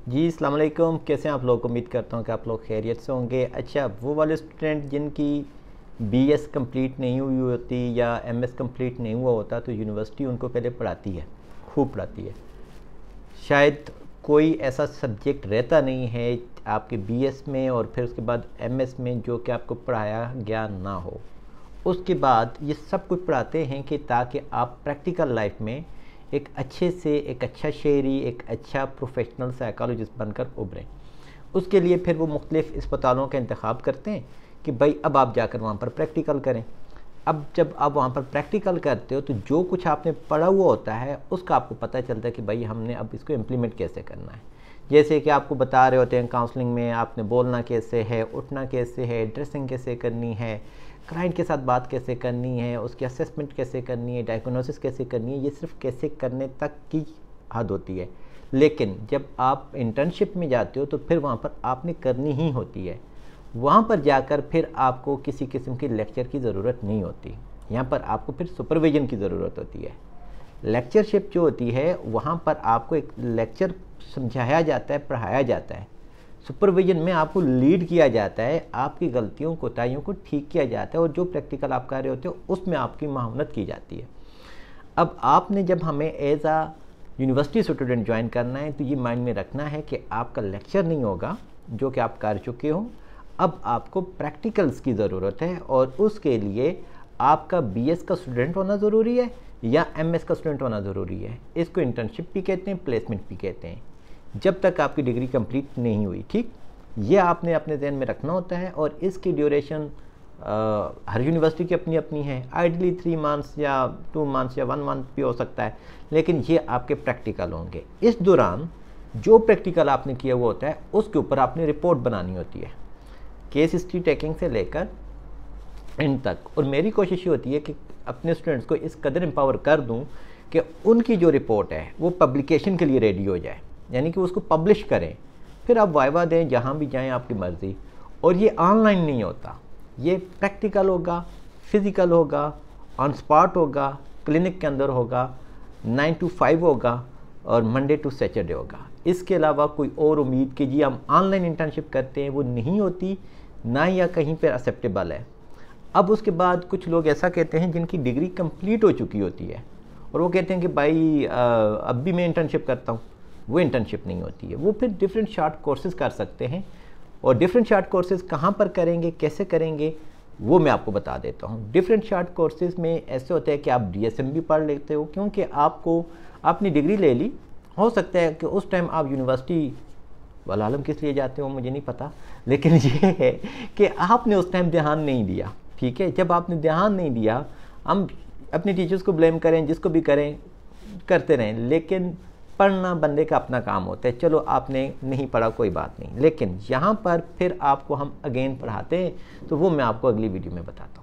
जी अस्सलाम वालेकुम। कैसे हैं आप लोग? उम्मीद करता हूँ कि आप लोग खैरियत से होंगे। अच्छा, वो वाले स्टूडेंट जिनकी बीएस कंप्लीट नहीं हुई होती या एमएस कंप्लीट नहीं हुआ होता तो यूनिवर्सिटी उनको पहले पढ़ाती है, खूब पढ़ाती है। शायद कोई ऐसा सब्जेक्ट रहता नहीं है आपके बीएस में और फिर उसके बाद एमएस में जो कि आपको पढ़ाया गया ना हो। उसके बाद ये सब कुछ पढ़ाते हैं कि ताकि आप प्रैक्टिकल लाइफ में एक अच्छे से एक अच्छा शहरी, एक अच्छा प्रोफेशनल साइकोलॉजिस्ट बनकर उभरें। उसके लिए फिर वो मुख्तलिफ़ अस्पतालों का इंतखाब करते हैं कि भाई अब आप जाकर वहाँ पर प्रैक्टिकल करें। अब जब आप वहाँ पर प्रैक्टिकल करते हो तो जो कुछ आपने पढ़ा हुआ होता है उसका आपको पता चलता है कि भाई हमने अब इसको इम्प्लीमेंट कैसे करना है। जैसे कि आपको बता रहे होते हैं काउंसलिंग में आपने बोलना कैसे है, उठना कैसे है, ड्रेसिंग कैसे करनी है, क्लाइंट के साथ बात कैसे करनी है, उसकी असेसमेंट कैसे करनी है, डायग्नोसिस कैसे करनी है। ये सिर्फ कैसे करने तक की हद होती है। लेकिन जब आप इंटर्नशिप में जाते हो तो फिर वहाँ पर आपने करनी ही होती है। वहाँ पर जाकर फिर आपको किसी किस्म की लेक्चर की ज़रूरत नहीं होती। यहाँ पर आपको फिर सुपरविज़न की ज़रूरत होती है। लेक्चरशिप जो होती है वहाँ पर आपको एक लेक्चर समझाया जाता है, पढ़ाया जाता है। सुपरविज़न में आपको लीड किया जाता है, आपकी गलतियों कोताहियों को ठीक किया जाता है और जो प्रैक्टिकल आप कर रहे होते हो उसमें आपकी मावनत की जाती है। अब आपने जब हमें एज आ यूनिवर्सिटी स्टूडेंट ज्वाइन करना है तो ये माइंड में रखना है कि आपका लेक्चर नहीं होगा जो कि आप कर चुके हो। अब आपको प्रैक्टिकल्स की ज़रूरत है और उसके लिए आपका बीएस का स्टूडेंट होना ज़रूरी है या एमएस का स्टूडेंट होना ज़रूरी है। इसको इंटर्नशिप भी कहते हैं, प्लेसमेंट भी कहते हैं, जब तक आपकी डिग्री कंप्लीट नहीं हुई। ठीक, ये आपने अपने ध्यान में रखना होता है। और इसकी ड्यूरेशन हर यूनिवर्सिटी की अपनी अपनी है। आइडली 3 मंथ्स या 2 मंथ्स या 1 मंथ भी हो सकता है, लेकिन ये आपके प्रैक्टिकल होंगे। इस दौरान जो प्रैक्टिकल आपने किया हुआ होता है उसके ऊपर आपने रिपोर्ट बनानी होती है, केस हिस्ट्री टेकिंग से लेकर एंड तक। और मेरी कोशिश ये होती है कि अपने स्टूडेंट्स को इस कदर एम्पावर कर दूं कि उनकी जो रिपोर्ट है वो पब्लिकेशन के लिए रेडी हो जाए, यानी कि उसको पब्लिश करें। फिर आप वाइवा दें, जहाँ भी जाएं आपकी मर्ज़ी। और ये ऑनलाइन नहीं होता, ये प्रैक्टिकल होगा, फिज़िकल होगा, ऑन स्पॉट होगा, क्लिनिक के अंदर होगा, 9 to 5 होगा और मंडे टू सैटरडे होगा। इसके अलावा कोई और उम्मीद कि जी हम ऑनलाइन इंटर्नशिप करते हैं वो नहीं होती, ना या कहीं पर एक्सेप्टेबल है। अब उसके बाद कुछ लोग ऐसा कहते हैं जिनकी डिग्री कंप्लीट हो चुकी होती है और वो कहते हैं कि भाई अब भी मैं इंटर्नशिप करता हूँ। वो इंटर्नशिप नहीं होती है, वो फिर डिफरेंट शॉर्ट कोर्सेज़ कर सकते हैं। और डिफरेंट शॉर्ट कोर्सेज़ कहाँ पर करेंगे, कैसे करेंगे, वो मैं आपको बता देता हूँ। डिफरेंट शॉर्ट कोर्सेज़ में ऐसे होते हैं कि आप डीएसएम भी पढ़ लेते हो, क्योंकि आपको अपनी डिग्री ले ली, हो सकता है कि उस टाइम आप यूनिवर्सिटी वालालम किस लिए जाते हो मुझे नहीं पता, लेकिन ये है कि आपने उस टाइम ध्यान नहीं दिया। ठीक है, जब आपने ध्यान नहीं दिया, हम अपने टीचर्स को ब्लेम करें, जिसको भी करें, करते रहें, लेकिन पढ़ना बंदे का अपना काम होता है। चलो आपने नहीं पढ़ा कोई बात नहीं, लेकिन यहाँ पर फिर आपको हम अगेन पढ़ाते हैं, तो वो मैं आपको अगली वीडियो में बताता हूँ।